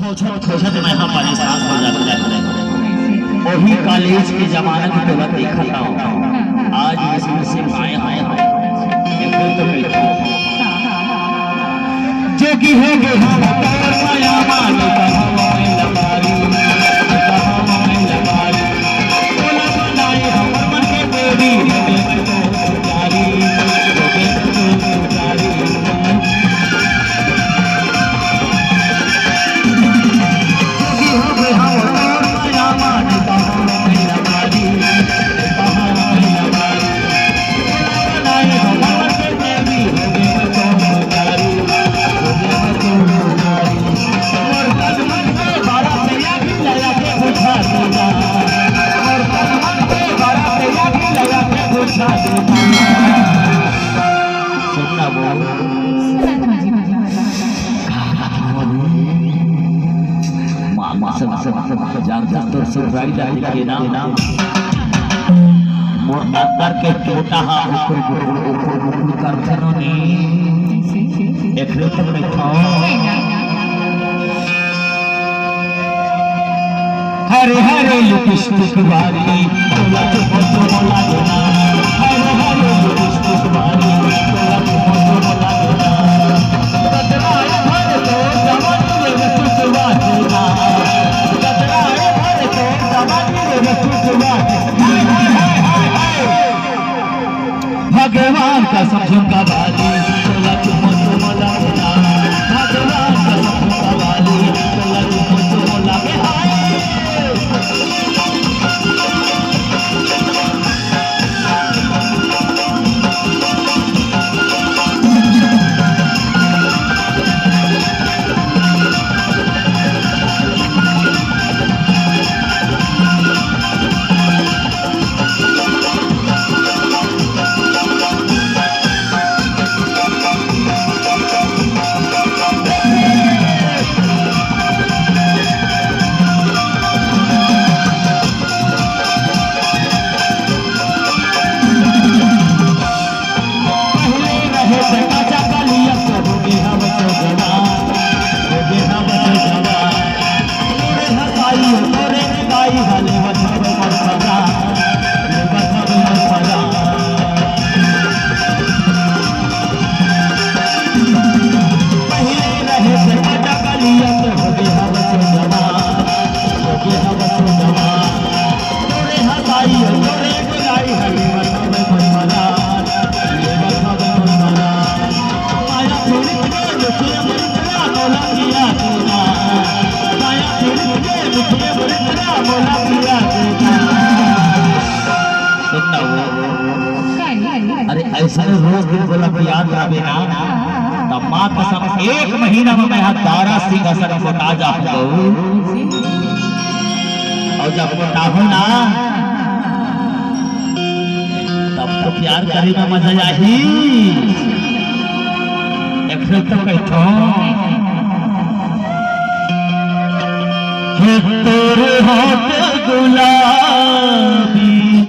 खोजत खोजत मैं हम परेशान हो जाते वही कॉलेज के जमाने की तोला देखा था आज इसमें से पाए आए जो कि है गे हम और माया मान कहां लबारी बोला बनाए हमर मन के बेबी प्यारी के छोटा हरे हरे लिपस्टिक वाली तोला बोला देना हरे हरे लिपस्टिक वाली तोला बोला देना कतराए भर तो जवानी रे सुसवा देना कतराए भर तो जवानी रे सुसवा भगवान का समझूंगा वाली तोला बोला देना भगवान का समझूंगा वाली तोला बोला देना अरे ऐसा रोज दिन बोला याद रहे ना तब माँ कसम एक महीना में मैं 12 सिंह असर मोटा जा और जब मोटा हो ना तब तो प्यार करे में मजा आई एक तो कहतो तेरे हाथ गुलाबी